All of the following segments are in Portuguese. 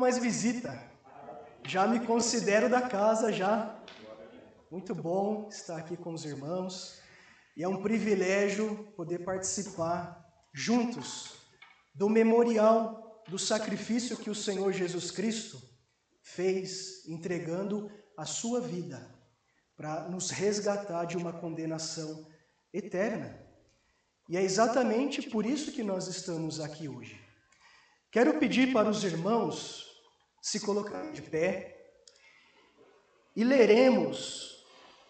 mais visita. Já me considero da casa, já. Muito bom estar aqui com os irmãos. E é um privilégio poder participar juntos do memorial do sacrifício que o Senhor Jesus Cristo fez, entregando a sua vida para nos resgatar de uma condenação eterna. E é exatamente por isso que nós estamos aqui hoje. Quero pedir para os irmãos se colocarem de pé e leremos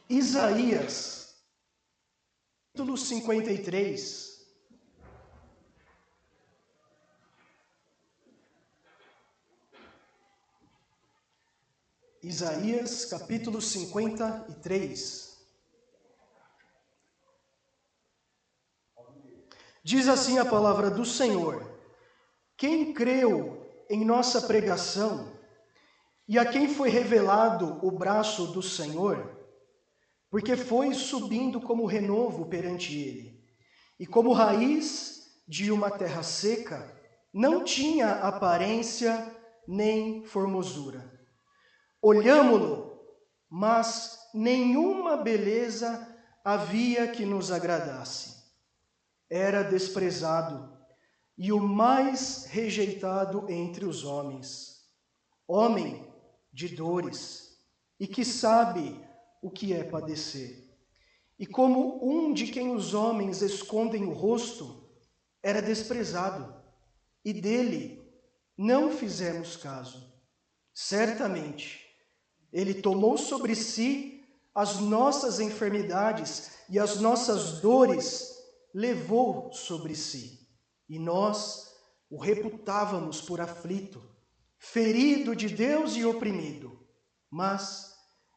Isaías, capítulo 53. Isaías, capítulo 53. Diz assim a palavra do Senhor: quem creu em nossa pregação e a quem foi revelado o braço do Senhor, porque foi subindo como renovo perante ele, e como raiz de uma terra seca, não tinha aparência nem formosura. Olhámo-lo, mas nenhuma beleza havia que nos agradasse. Era desprezado e o mais rejeitado entre os homens, homem de dores, e que sabe o que é padecer. E como um de quem os homens escondem o rosto, era desprezado, e dele não fizemos caso. Certamente, ele tomou sobre si as nossas enfermidades e as nossas dores levou sobre si. E nós o reputávamos por aflito, ferido de Deus e oprimido. Mas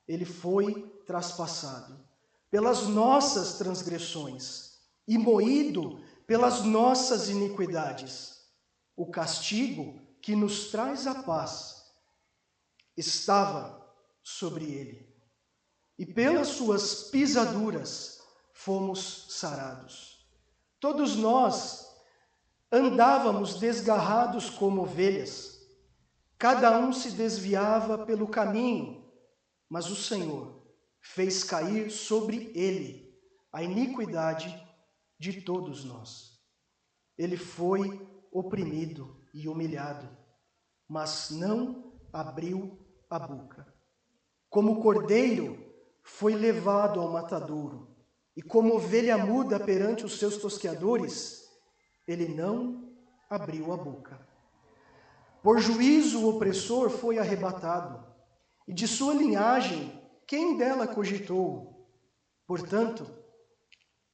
ele foi traspassado pelas nossas transgressões e moído pelas nossas iniquidades. O castigo que nos traz a paz estava sobre ele, e pelas suas pisaduras fomos sarados. Todos nós andávamos desgarrados como ovelhas, cada um se desviava pelo caminho, mas o Senhor fez cair sobre ele a iniquidade de todos nós. Ele foi oprimido e humilhado, mas não abriu a boca. Como cordeiro foi levado ao matadouro, e como ovelha muda perante os seus tosqueadores, ele não abriu a boca. Por juízo o opressor foi arrebatado, e de sua linhagem quem dela cogitou?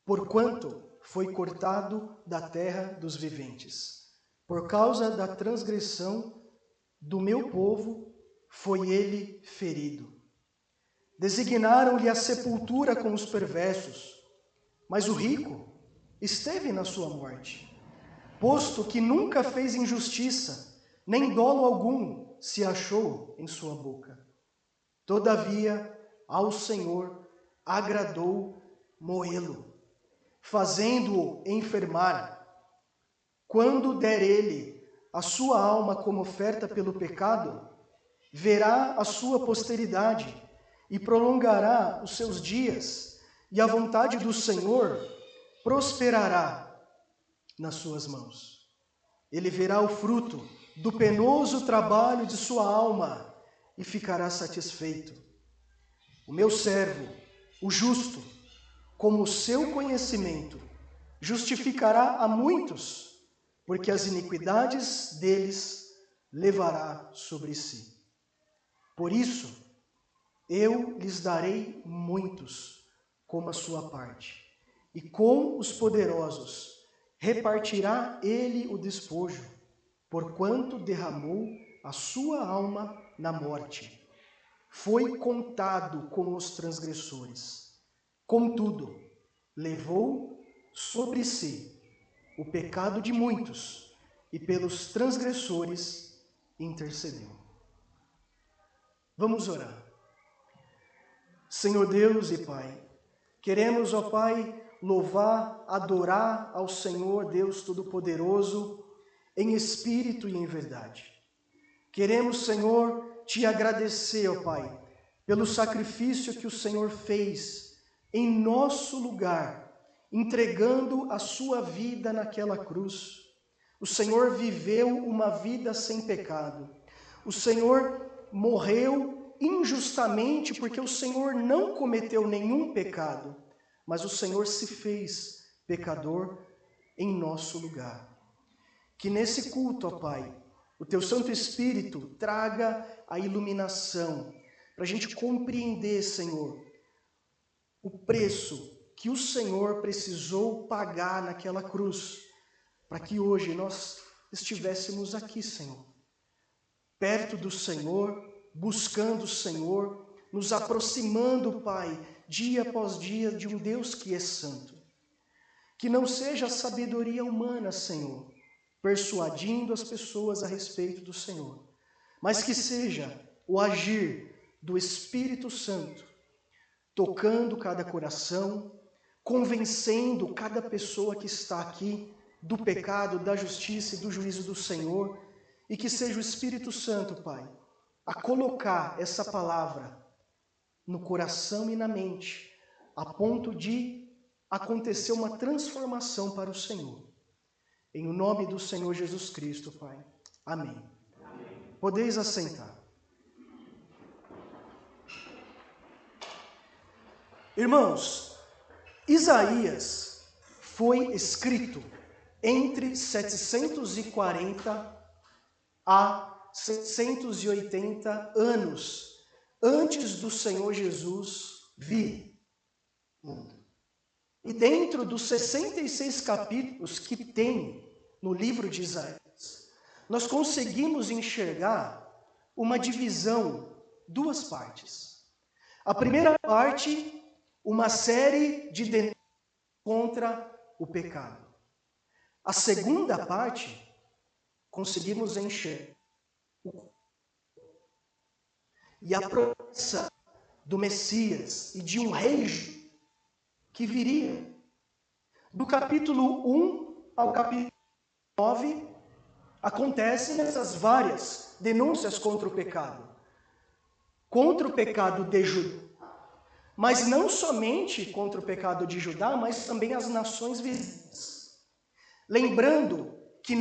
Porquanto foi cortado da terra dos viventes, por causa da transgressão do meu povo foi ele ferido. Designaram-lhe a sepultura com os perversos, mas o rico esteve na sua morte, posto que nunca fez injustiça, nem dolo algum se achou em sua boca. Todavia, ao Senhor agradou moê-lo, fazendo-o enfermar. Quando der ele a sua alma como oferta pelo pecado, verá a sua posteridade e prolongará os seus dias, e a vontade do Senhor prosperará nas suas mãos. Ele verá o fruto do penoso trabalho de sua alma e ficará satisfeito. O meu servo, o justo, como o seu conhecimento, justificará a muitos, porque as iniquidades deles levará sobre si. Por isso, eu lhes darei muitos como a sua parte, e com os poderosos repartirá ele o despojo, porquanto derramou a sua alma na morte. Foi contado com os transgressores. Contudo, levou sobre si o pecado de muitos, e pelos transgressores intercedeu. Vamos orar. Senhor Deus e Pai, queremos, ó Pai, louvar, adorar ao Senhor Deus Todo-Poderoso em espírito e em verdade. Queremos, Senhor, te agradecer, ó Pai, pelo sacrifício que o Senhor fez em nosso lugar, entregando a sua vida naquela cruz. O Senhor viveu uma vida sem pecado. O Senhor morreu injustamente porque o Senhor não cometeu nenhum pecado, mas o Senhor se fez pecador em nosso lugar. Que nesse culto, ó Pai, o Teu Santo Espírito traga a iluminação para a gente compreender, Senhor, o preço que o Senhor precisou pagar naquela cruz, para que hoje nós estivéssemos aqui, Senhor, perto do Senhor, buscando o Senhor, nos aproximando, Pai, dia após dia de um Deus que é santo. Que não seja a sabedoria humana, Senhor, persuadindo as pessoas a respeito do Senhor, mas que seja o agir do Espírito Santo, tocando cada coração, convencendo cada pessoa que está aqui do pecado, da justiça e do juízo do Senhor, e que seja o Espírito Santo, Pai, a colocar essa palavra no coração e na mente, a ponto de acontecer uma transformação para o Senhor. Em nome do Senhor Jesus Cristo, Pai. Amém. Podeis assentar. Irmãos, Isaías foi escrito entre 740 a 780 anos antes do Senhor Jesus vir. E dentro dos 66 capítulos que tem no livro de Isaías, nós conseguimos enxergar uma divisão, duas partes. A primeira parte, uma série de denúncias contra o pecado. A segunda parte, conseguimos enxergar e a promessa do Messias e de um rei que viria. Do capítulo 1 ao capítulo 9, acontecem essas várias denúncias contra o pecado. Contra o pecado de Judá, mas não somente contra o pecado de Judá, mas também as nações vizinhas. Lembrando que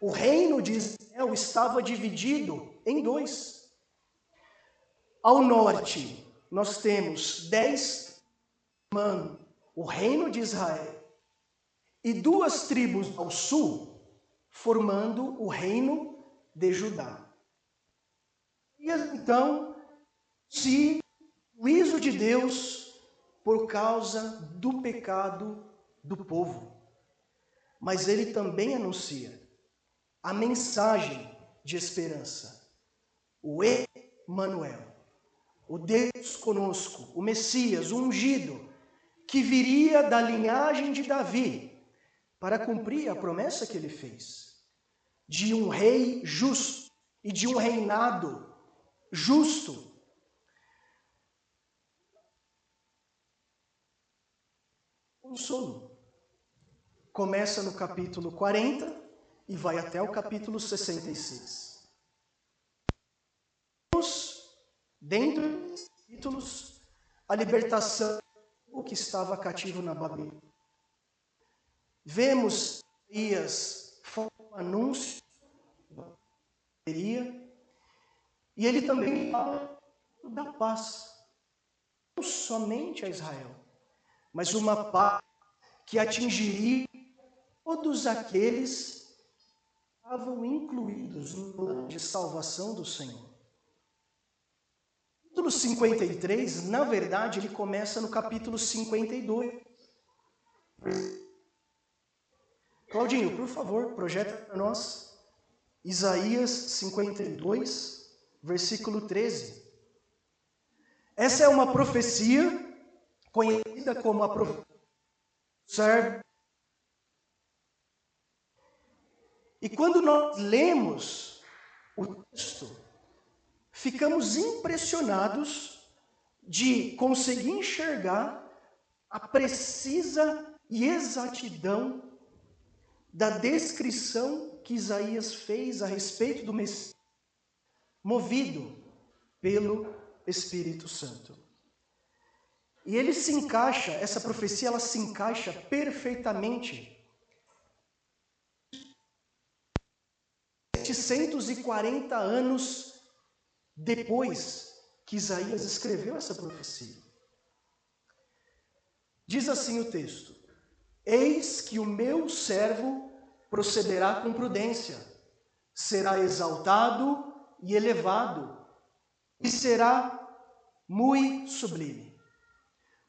o reino de Israel estava dividido em dois. Ao norte, nós temos 10 formando o reino de Israel e 2 tribos ao sul formando o reino de Judá. E então, se o juízo de Deus por causa do pecado do povo, mas ele também anuncia a mensagem de esperança, o Emanuel, o Deus conosco, o Messias, o ungido, que viria da linhagem de Davi para cumprir a promessa que ele fez, de um rei justo e de um reinado justo. Consolo. Começa no capítulo 40 e vai até o capítulo 66. Dentro dos capítulos, a libertação do que estava cativo na Babilônia. Vemos Isaías um anúncio e ele também fala da paz, não somente a Israel, mas uma paz que atingiria todos aqueles que estavam incluídos no plano de salvação do Senhor. O capítulo 53, na verdade, ele começa no capítulo 52. Claudinho, por favor, projeta para nós Isaías 52, versículo 13. Essa é uma profecia conhecida como a profecia do servo. E quando nós lemos o texto, ficamos impressionados de conseguir enxergar a precisa e exatidão da descrição que Isaías fez a respeito do Messias, movido pelo Espírito Santo. E ele se encaixa, essa profecia, ela se encaixa perfeitamente 740 anos depois que Isaías escreveu essa profecia. Diz assim o texto: eis que o meu servo procederá com prudência, será exaltado e elevado, e será muito sublime.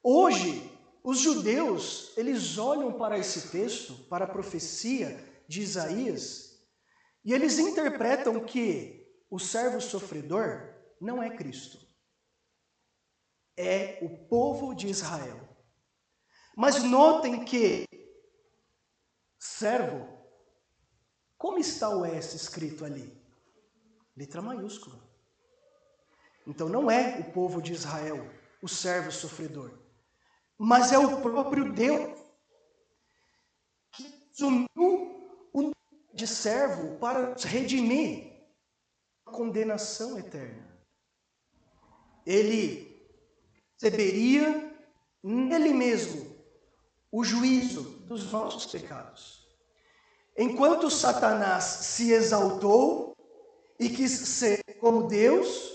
Hoje, os judeus, eles olham para esse texto, para a profecia de Isaías, e eles interpretam que o servo sofredor não é Cristo. É o povo de Israel. Mas notem que servo, como está o S escrito ali? Letra maiúscula. Então não é o povo de Israel, o servo sofredor, mas é o próprio Deus que assumiu o nome de servo para redimir a condenação eterna. Ele receberia nele mesmo o juízo dos nossos pecados. Enquanto Satanás se exaltou e quis ser como Deus,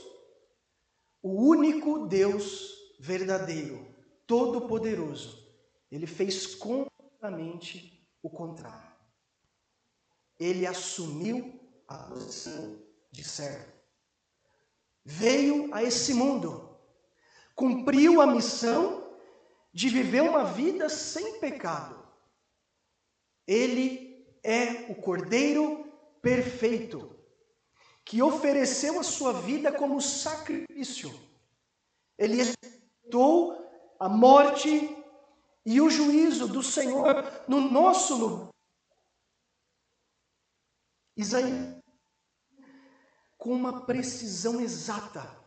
o único Deus verdadeiro, todo-poderoso, ele fez completamente o contrário. Ele assumiu a posição de servo. Veio a esse mundo, cumpriu a missão de viver uma vida sem pecado. Ele é o Cordeiro perfeito, que ofereceu a sua vida como sacrifício. Ele aceitou a morte e o juízo do Senhor no nosso lugar. Isaías, com uma precisão exata,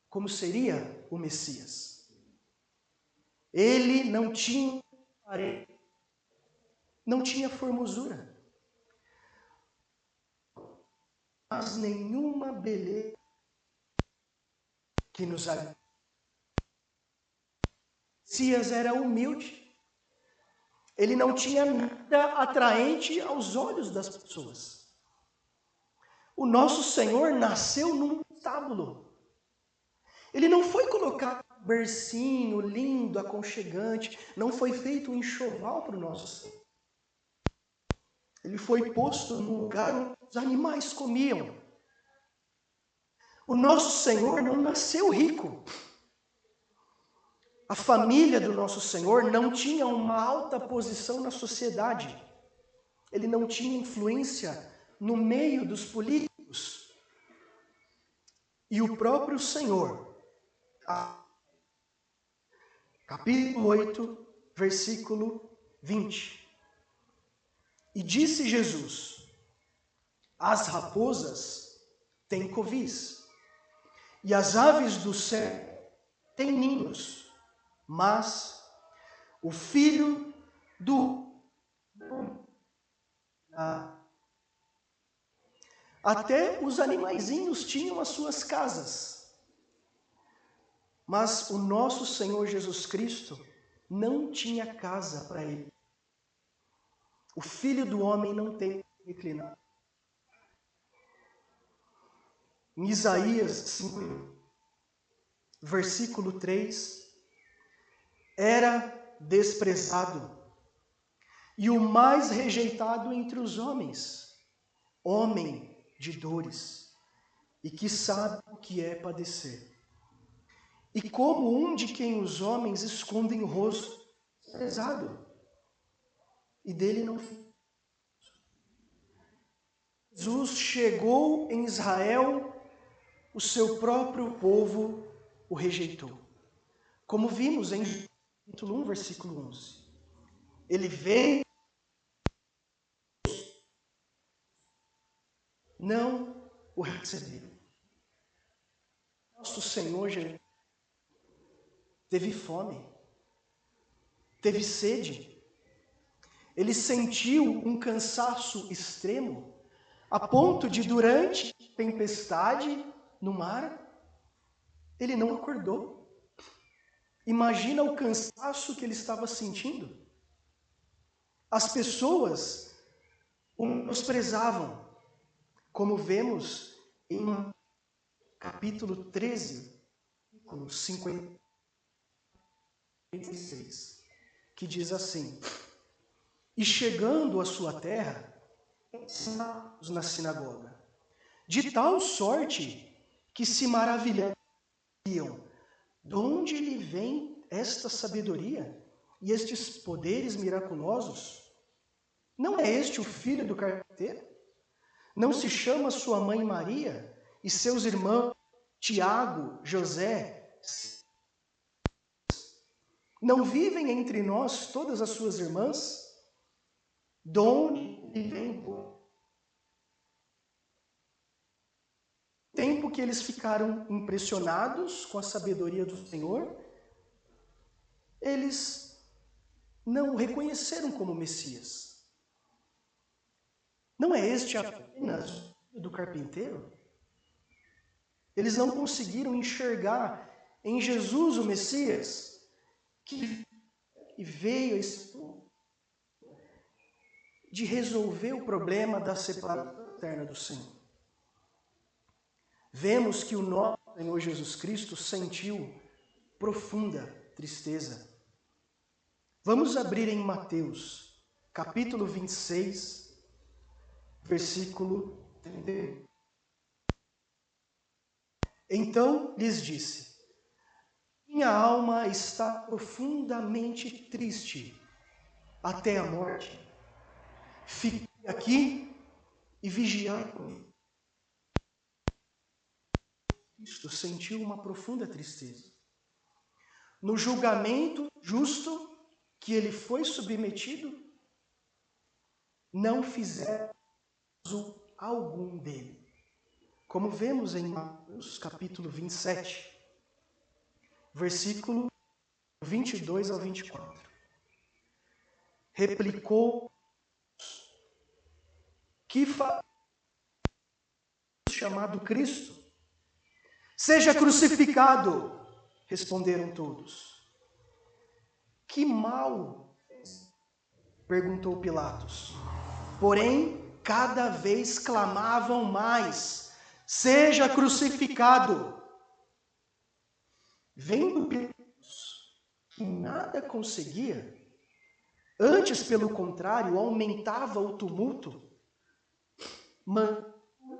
como seria o Messias. Ele não tinha parede, não tinha formosura, mas nenhuma beleza que nos agrada. Messias era humilde. Ele não tinha nada atraente aos olhos das pessoas. O nosso Senhor nasceu num estábulo. Ele não foi colocado um bercinho lindo, aconchegante. Não foi feito um enxoval para o nosso Senhor. Ele foi posto no lugar onde os animais comiam. O nosso Senhor não nasceu rico. A família do nosso Senhor não tinha uma alta posição na sociedade. Ele não tinha influência no meio dos políticos. E o próprio Senhor, capítulo 8, versículo 20. E disse Jesus: as raposas têm covis, e as aves do céu têm ninhos, mas o Filho do até os animaizinhos tinham as suas casas. Mas o nosso Senhor Jesus Cristo não tinha casa para ele. O Filho do Homem não tem reclinar. Em Isaías 5, versículo 3, era desprezado e o mais rejeitado entre os homens, homem de dores, e que sabe o que é padecer. E como um de quem os homens escondem o rosto, desprezado, e dele não. Jesus chegou em Israel, o seu próprio povo o rejeitou. Como vimos em capítulo 1, versículo 11. Ele veio, não o recebeu. Nosso Senhor Jesus teve fome, teve sede, ele sentiu um cansaço extremo, a ponto de, durante a tempestade no mar, ele não acordou. Imagina o cansaço que ele estava sentindo. As pessoas o menosprezavam, como vemos em capítulo 13, no 56, que diz assim: e chegando à sua terra, ensinou-os na sinagoga, de tal sorte que se maravilhavam, de onde lhe vem esta sabedoria e estes poderes miraculosos? Não é este o filho do carpinteiro? Não se chama sua mãe Maria e seus irmãos Tiago, José? Não vivem entre nós todas as suas irmãs? De onde vem o tempo que eles ficaram impressionados com a sabedoria do Senhor? Eles não o reconheceram como Messias. Não é este apenas o filho do carpinteiro? Eles não conseguiram enxergar em Jesus o Messias, que veio de resolver o problema da separação eterna do Senhor. Vemos que o nosso Senhor Jesus Cristo sentiu profunda tristeza. Vamos abrir em Mateus, capítulo 26, versículo 31. Então lhes disse: minha alma está profundamente triste até a morte. Fiquem aqui e vigiai comigo. Cristo sentiu uma profunda tristeza. No julgamento justo que ele foi submetido, não fizeram uso algum dele. Como vemos em Mateus capítulo 27, versículo 22 ao 24. Replicou: que fará chamado Cristo? Seja crucificado, responderam todos. Que mal? Perguntou Pilatos. Porém, cada vez clamavam mais: seja crucificado. Vendo Pilatos que nada conseguia, antes, pelo contrário, aumentava o tumulto, mandou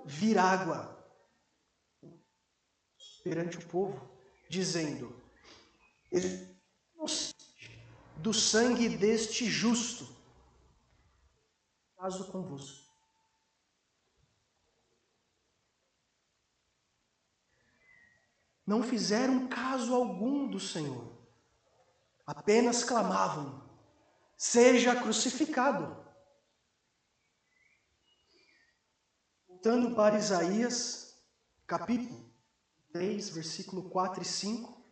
vir água perante o povo, dizendo: do sangue deste justo, caso convosco. Não fizeram caso algum do Senhor, apenas clamavam: seja crucificado. Voltando para Isaías, capítulo 3, versículo 4 e 5,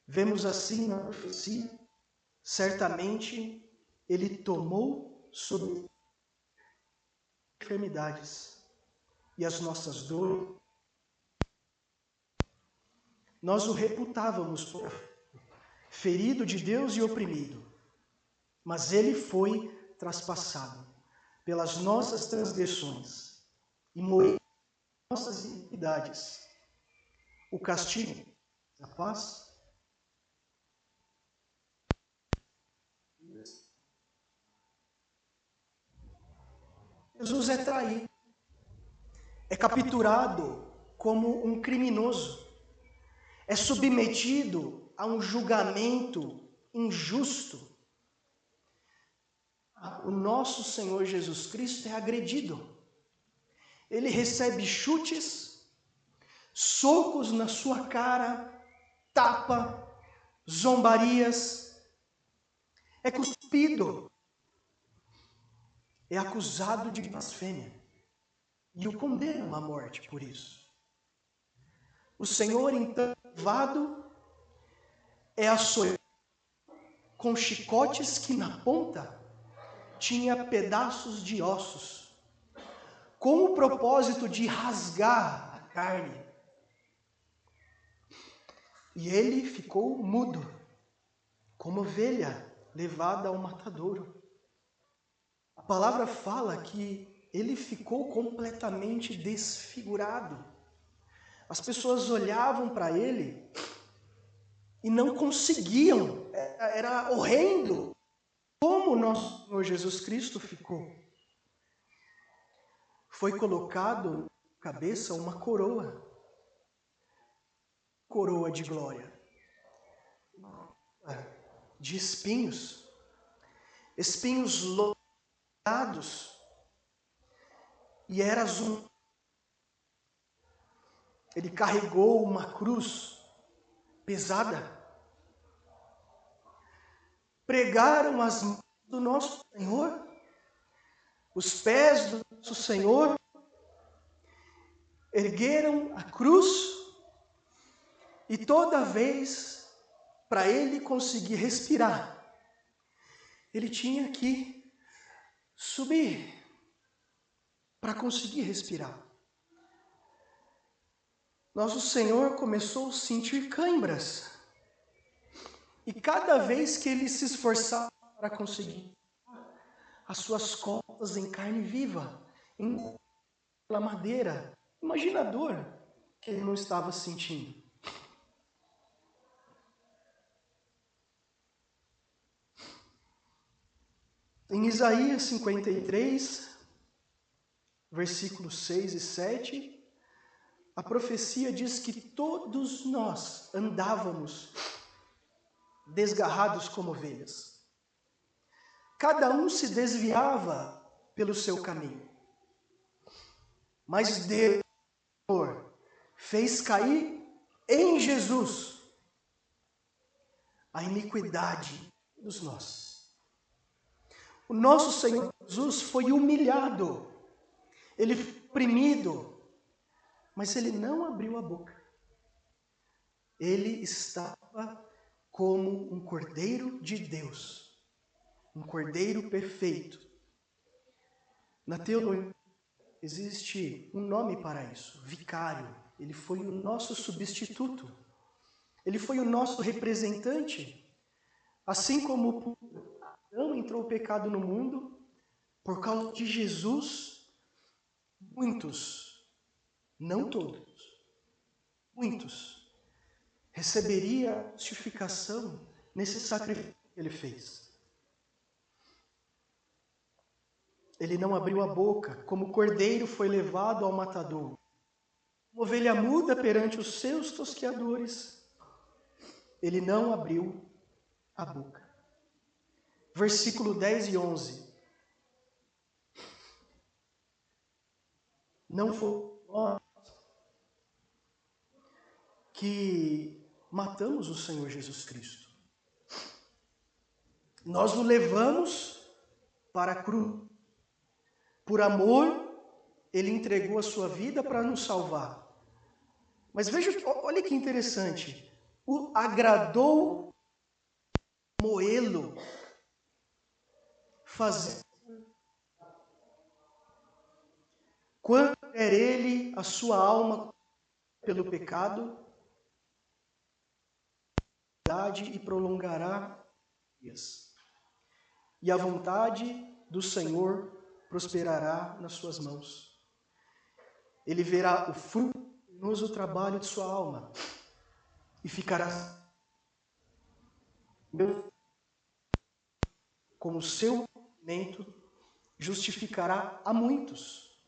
vemos assim na profecia: certamente ele tomou sobre enfermidades e as nossas dores. Nós o reputávamos por ferido de Deus e oprimido, mas ele foi traspassado pelas nossas transgressões e morreu por nossas iniquidades. O castigo da paz Jesus é traído, é capturado como um criminoso, é submetido a um julgamento injusto. O nosso Senhor Jesus Cristo é agredido. Ele recebe chutes, socos na sua cara, tapa, zombarias, é cuspido, é acusado de blasfêmia e o condenam à morte por isso. O Senhor, então, levado, é açoitado, com chicotes que na ponta tinha pedaços de ossos, com o propósito de rasgar a carne. E ele ficou mudo, como ovelha levada ao matadouro. A palavra fala que ele ficou completamente desfigurado. As pessoas olhavam para ele e não conseguiam, era horrendo como nosso Senhor Jesus Cristo ficou. Foi colocado na cabeça uma coroa de glória, de espinhos lourados, e era ele carregou uma cruz pesada. Pregaram as mãos do nosso Senhor, os pés do nosso Senhor, ergueram a cruz, e toda vez, para ele conseguir respirar, ele tinha que subir para conseguir respirar. Nosso Senhor começou a sentir câimbras. E cada vez que ele se esforçava para conseguir, as suas costas em carne viva, em madeira, imagina a dor que ele não estava sentindo. Em Isaías 53, versículos 6 e 7, a profecia diz que todos nós andávamos desgarrados como ovelhas. Cada um se desviava pelo seu caminho. Mas Deus, Senhor, fez cair em Jesus a iniquidade dos nossos. O nosso Senhor Jesus foi humilhado, ele foi oprimido, mas ele não abriu a boca. Ele estava como um cordeiro de Deus, um cordeiro perfeito. Na teologia existe um nome para isso, vicário. Ele foi o nosso substituto, ele foi o nosso representante. Assim como Adão entrou o pecado no mundo, por causa de Jesus, muitos, não todos, muitos, receberia a justificação nesse sacrifício que ele fez. Ele não abriu a boca, como o cordeiro foi levado ao matadouro, uma ovelha muda perante os seus tosqueadores, ele não abriu a boca. Versículo 10 e 11. Não foi nós que matamos o Senhor Jesus Cristo. Nós o levamos para a cruz. Por amor, ele entregou a sua vida para nos salvar. Mas veja, olha que interessante. Agradou moê-lo, fazer. Quando quer ele a sua alma pelo pecado, e prolongará dias. E a vontade do Senhor prosperará nas suas mãos. Ele verá o fruto, trabalho de sua alma e ficará como seu momento, justificará a muitos,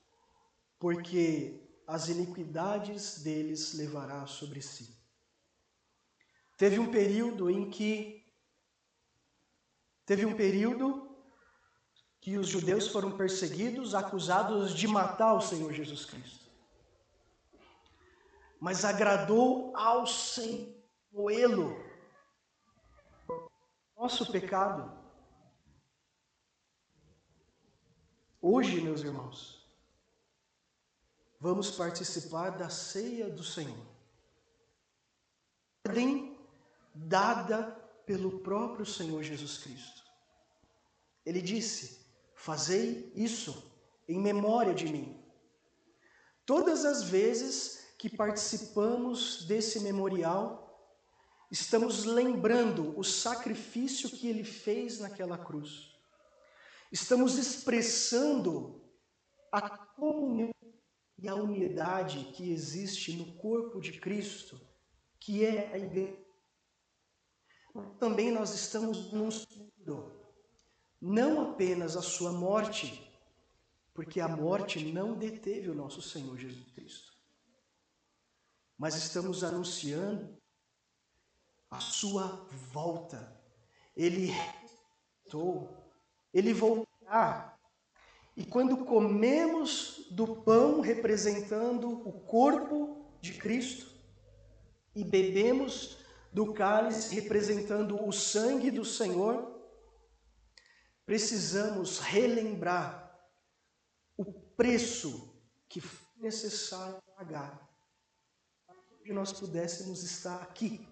porque as iniquidades deles levará sobre si. Teve um período que os judeus foram perseguidos, acusados de matar o Senhor Jesus Cristo. Mas agradou ao Senhor moê-lo, nosso pecado. Hoje, meus irmãos, vamos participar da ceia do Senhor. Ordem dada pelo próprio Senhor Jesus Cristo. Ele disse: fazei isso em memória de mim. Todas as vezes que participamos desse memorial, estamos lembrando o sacrifício que ele fez naquela cruz. Estamos expressando a comunhão e a unidade que existe no corpo de Cristo, que é a igreja. Também nós estamos anunciando não apenas a sua morte, porque a morte não deteve o nosso Senhor Jesus Cristo, mas estamos anunciando a sua volta. Ele voltou, ele voltará. E quando comemos do pão representando o corpo de Cristo e bebemos do cálice representando o sangue do Senhor, precisamos relembrar o preço que foi necessário pagar para que nós pudéssemos estar aqui,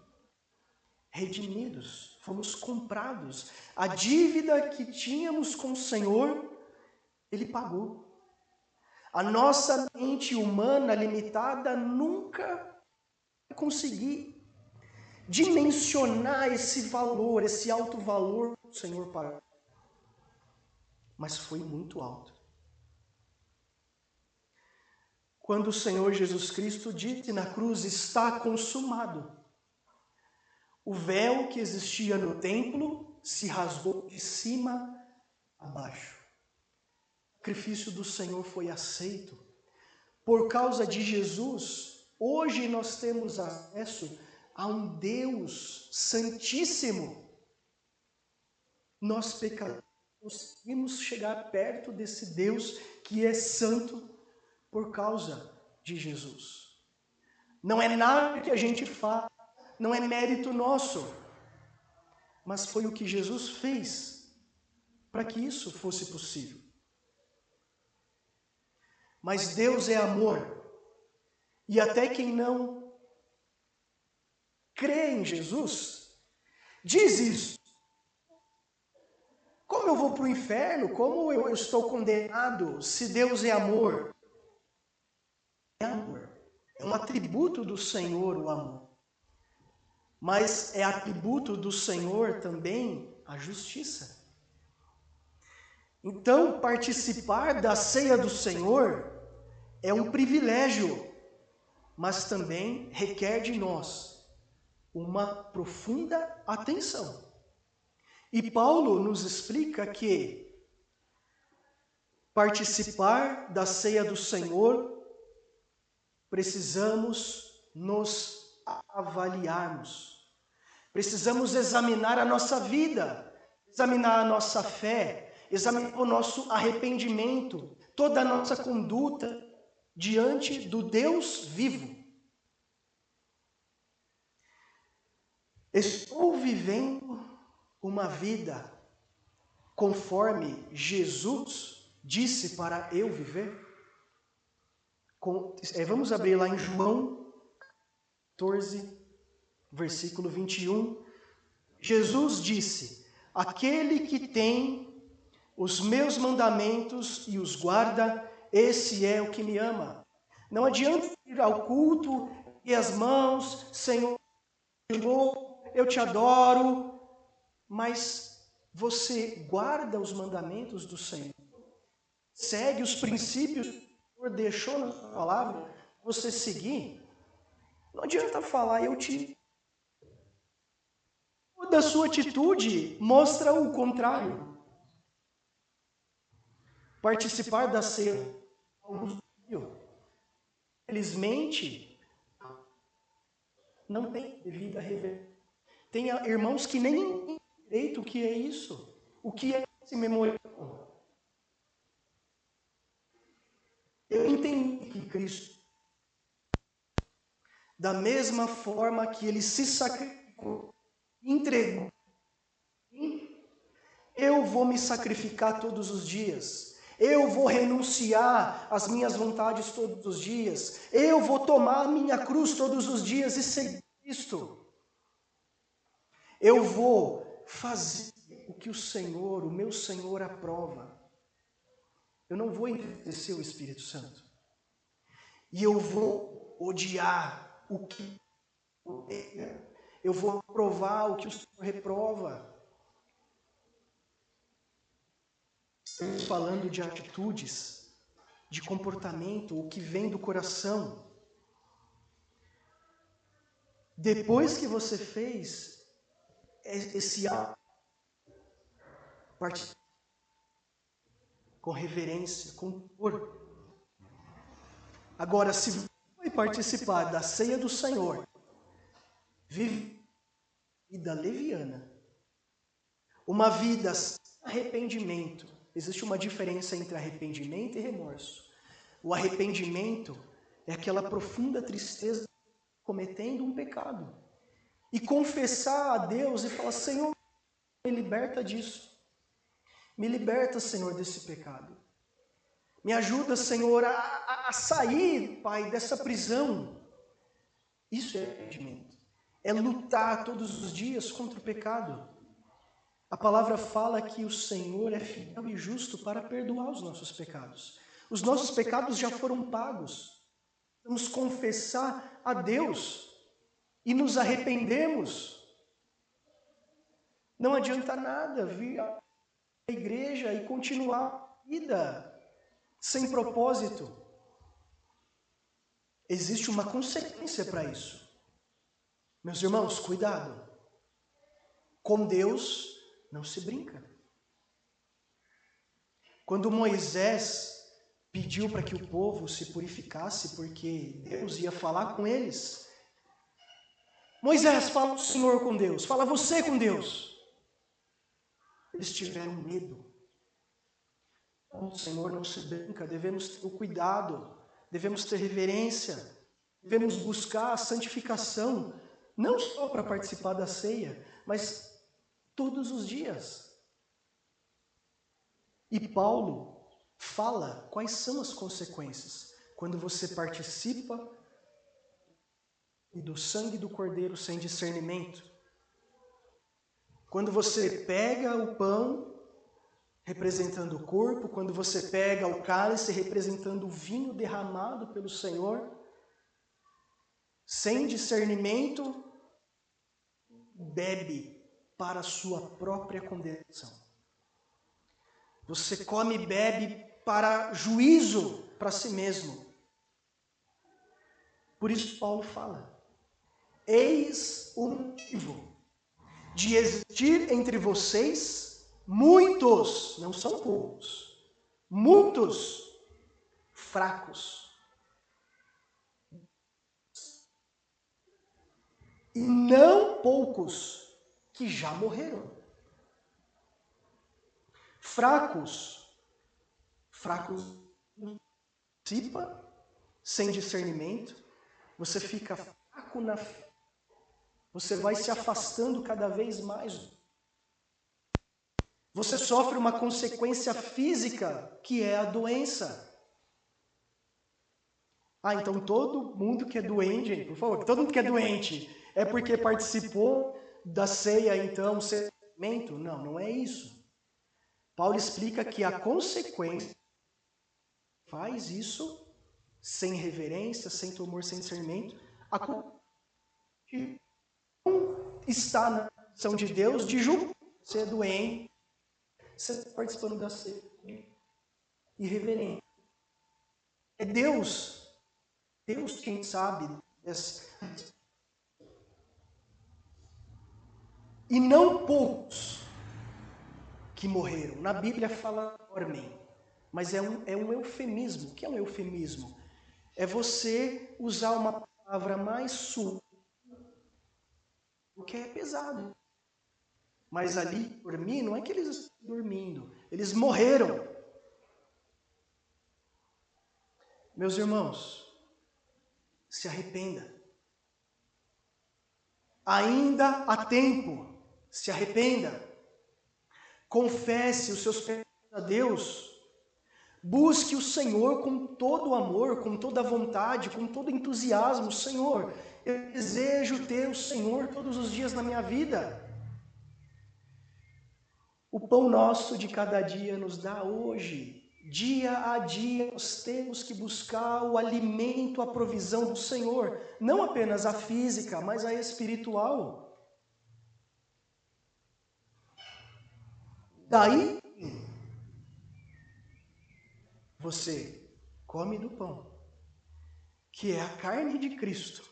redimidos, fomos comprados. A dívida que tínhamos com o Senhor, Ele pagou. A nossa mente humana limitada nunca vai conseguir dimensionar esse valor, esse alto valor que o Senhor pagou. Mas foi muito alto. Quando o Senhor Jesus Cristo disse na cruz: está consumado, o véu que existia no templo se rasgou de cima a baixo. O sacrifício do Senhor foi aceito. Por causa de Jesus, hoje nós temos acesso a um Deus santíssimo. Nós pecadores conseguimos chegar perto desse Deus que é santo por causa de Jesus. Não é nada que a gente faz, não é mérito nosso, mas foi o que Jesus fez para que isso fosse possível. Mas Deus é amor, e até quem não crê em Jesus diz isso. Como eu vou para o inferno? Como eu estou condenado se Deus é amor? É amor. É um atributo do Senhor o amor. Mas é atributo do Senhor também a justiça. Então, participar da ceia do Senhor é um privilégio, mas também requer de nós uma profunda atenção. E Paulo nos explica que participar da ceia do Senhor, precisamos nos avaliarmos. Precisamos examinar a nossa vida, examinar a nossa fé, examinar o nosso arrependimento, toda a nossa conduta diante do Deus vivo. Estou vivendo uma vida conforme Jesus disse para eu viver? Vamos abrir lá em João 14, versículo 21. Jesus disse: aquele que tem os meus mandamentos e os guarda, esse é o que me ama. Não adianta ir ao culto e as mãos, Senhor, eu te adoro, mas você guarda os mandamentos do Senhor, segue os princípios que o Senhor deixou na sua palavra, você seguir. Não adianta falar, eu te... Toda a sua atitude mostra o contrário. Participar da ceia, infelizmente, não tem devida reverência. Tem irmãos que nem entendem direito o que é isso. O que é esse memorial? Eu entendi que Cristo, da mesma forma que Ele se sacrificou, entregou, eu vou me sacrificar todos os dias. Eu vou renunciar às minhas vontades todos os dias. Eu vou tomar a minha cruz todos os dias e seguir Cristo. Eu vou fazer o que o Senhor, o meu Senhor, aprova. Eu não vou entristecer o Espírito Santo. E eu vou odiar o que eu vou aprovar o que o Senhor reprova. Estamos falando de atitudes, de comportamento, o que vem do coração. Depois que você fez esse ato, com reverência, com temor. Agora, se você vai participar da ceia do Senhor, vive vida leviana, uma vida sem arrependimento. Existe uma diferença entre arrependimento e remorso. O arrependimento é aquela profunda tristeza cometendo um pecado. E confessar a Deus e falar: Senhor, me liberta disso. Me liberta, Senhor, desse pecado. Me ajuda, Senhor, a sair, Pai, dessa prisão. Isso é arrependimento. É lutar todos os dias contra o pecado. A palavra fala que o Senhor é fiel e justo para perdoar os nossos pecados. Os nossos pecados já foram pagos. Vamos confessar a Deus e nos arrependemos. Não adianta nada vir à igreja e continuar a vida sem propósito. Existe uma consequência para isso. Meus irmãos, cuidado. Com Deus não se brinca. Quando Moisés pediu para que o povo se purificasse, porque Deus ia falar com eles. Moisés, fala o Senhor com Deus, fala você com Deus. Eles tiveram medo. O Senhor não se brinca, devemos ter o cuidado, devemos ter reverência, devemos buscar a santificação, não só para participar da ceia, mas todos os dias. E Paulo fala quais são as consequências quando você participa do sangue do Cordeiro sem discernimento. Quando você pega o pão representando o corpo, quando você pega o cálice representando o vinho derramado pelo Senhor, sem discernimento, bebe para a sua própria condenação. Você come e bebe para juízo para si mesmo. Por isso Paulo fala: eis o motivo de existir entre vocês muitos, não são poucos, muitos fracos. E não poucos que já morreram. Fracos participa sem discernimento, você fica fraco na fé, você vai se afastando cada vez mais. Você sofre uma consequência física, que é a doença. Então todo mundo que é doente, por favor, todo mundo que é doente é porque participou da ceia, então, sacramento? Não, não é isso. Paulo explica que a consequência faz isso sem reverência, sem temor, sem discernimento. A consequência está na ação de Deus de julgar. Você é doente, você está participando da ceia irreverente. É Deus quem sabe dessa. E não poucos que morreram. Na Bíblia fala dormem, mas é um eufemismo. O que é um eufemismo? É você usar uma palavra mais suave, o que é pesado. Mas ali, dormir, não é que eles estão dormindo, eles morreram. Meus irmãos, se arrependa. Ainda há tempo. Se arrependa. Confesse os seus pecados a Deus. Busque o Senhor com todo o amor, com toda a vontade, com todo o entusiasmo. Senhor, eu desejo ter o Senhor todos os dias na minha vida. O pão nosso de cada dia nos dá hoje. Dia a dia nós temos que buscar o alimento, a provisão do Senhor, não apenas a física, mas a espiritual. Daí você come do pão, que é a carne de Cristo,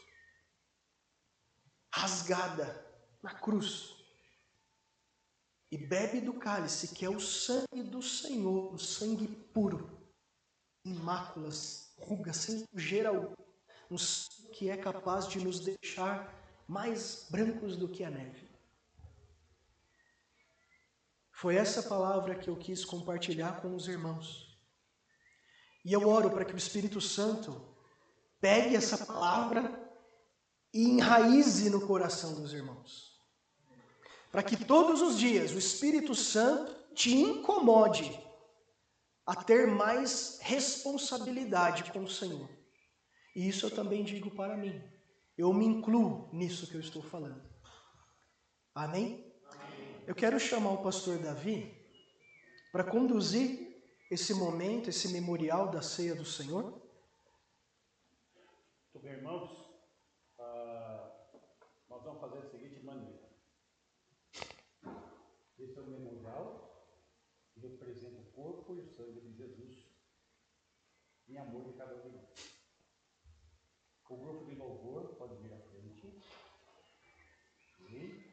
rasgada na cruz, e bebe do cálice, que é o sangue do Senhor, o sangue puro, sem máculas, rugas, sem sujeira alguma, um sangue que é capaz de nos deixar mais brancos do que a neve. Foi essa palavra que eu quis compartilhar com os irmãos. E eu oro para que o Espírito Santo pegue essa palavra e enraize no coração dos irmãos. Para que todos os dias o Espírito Santo te incomode a ter mais responsabilidade com o Senhor. E isso eu também digo para mim. Eu me incluo nisso que eu estou falando. Amém? Eu quero chamar o pastor Davi para conduzir esse momento, esse memorial da ceia do Senhor. Muito bem, irmãos. Nós vamos fazer da seguinte maneira. Esse é o memorial que representa o corpo e o sangue de Jesus em amor de cada um de nós. O grupo de louvor pode vir à frente. E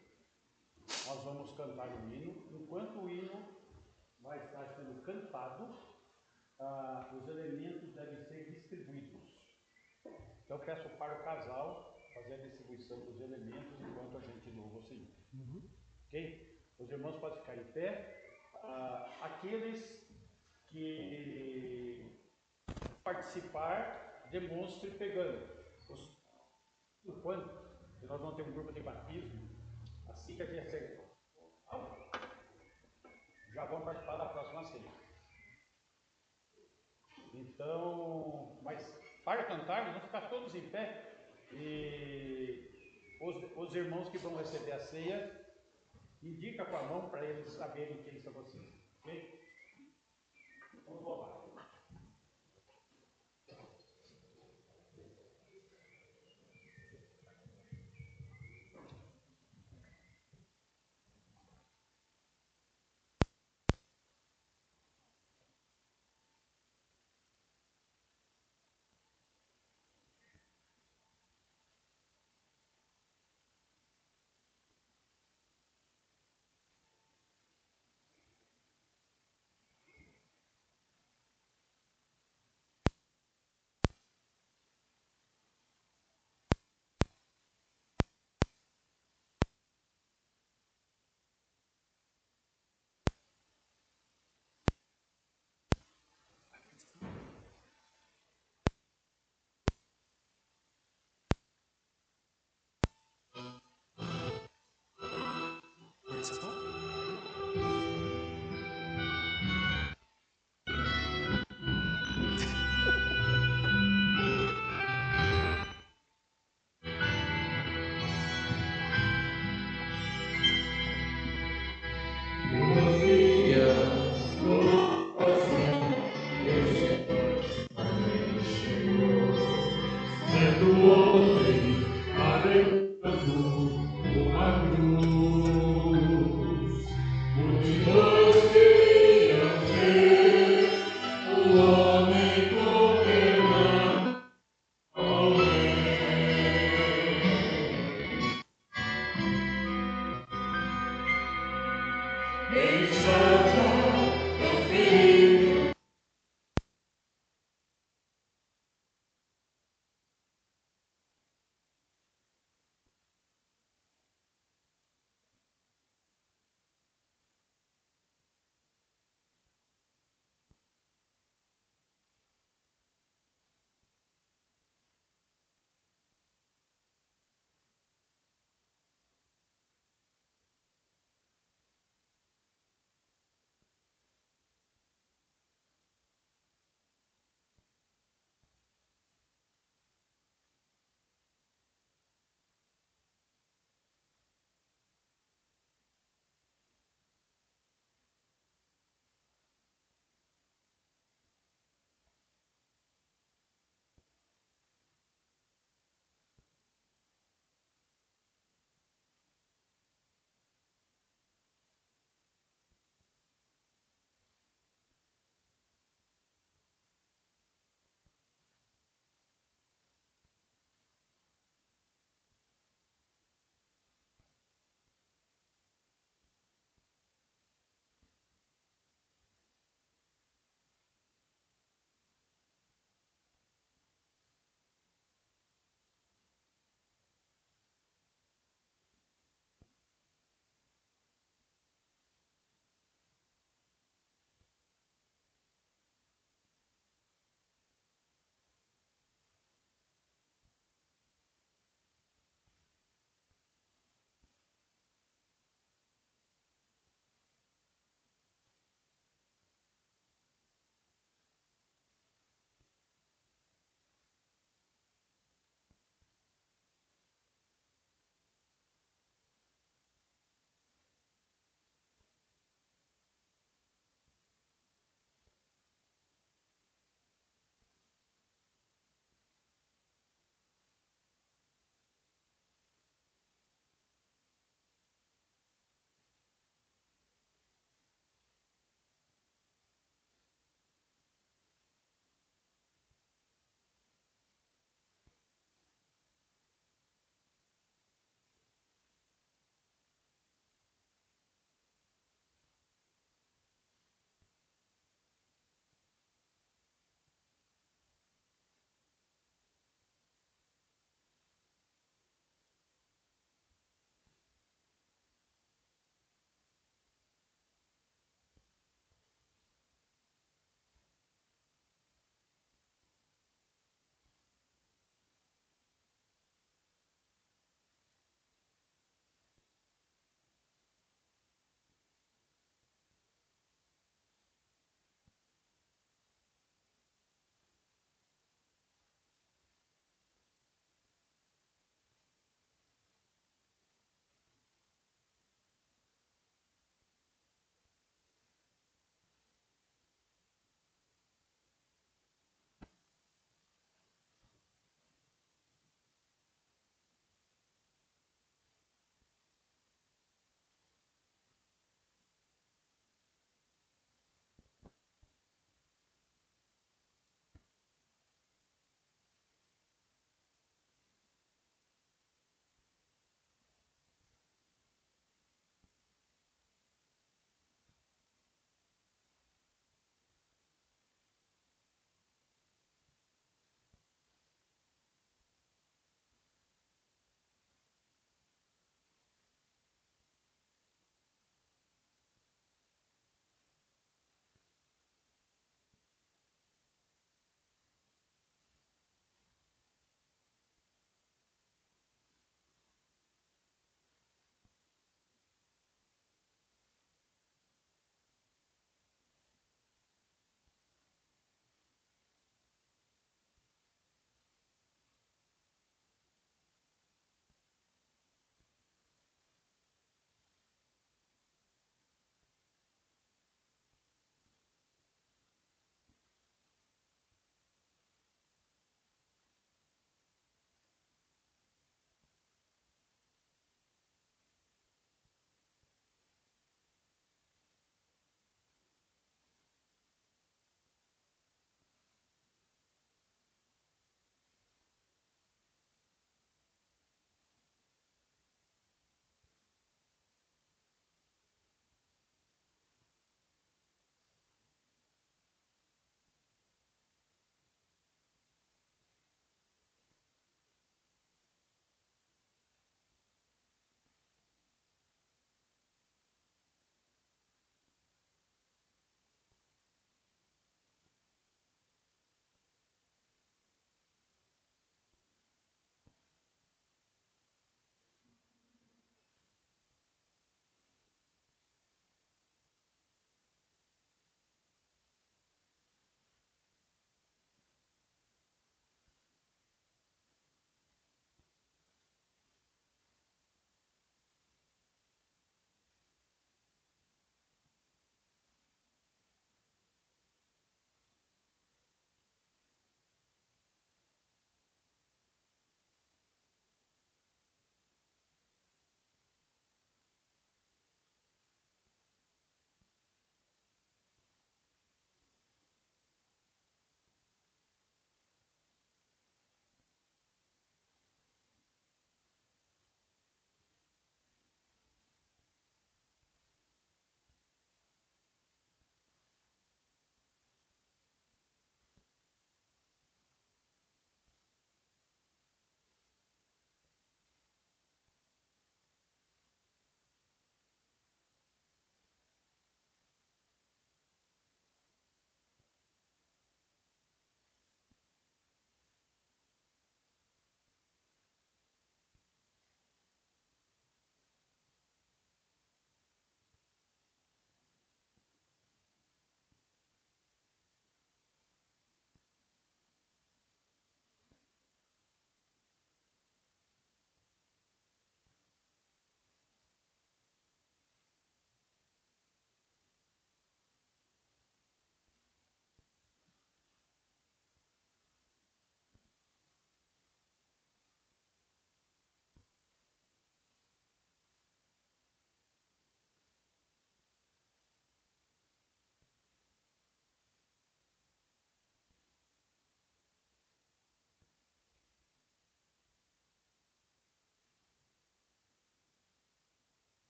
nós vamos cantar o hino. Enquanto o hino vai estar sendo cantado, os elementos devem ser distribuídos. Então eu peço para o casal fazer a distribuição dos elementos enquanto a gente louva o Senhor. Ok? Os irmãos podem ficar em pé. Aqueles que participar, demonstre pegando. Quando nós vamos ter um grupo de batismo, assim que a gente acertar, já vão participar da próxima ceia. Então, mas para cantar, vamos ficar todos em pé. E os irmãos que vão receber a ceia, indica com a mão para eles saberem quem são vocês. Ok? Vamos louvar. Participou?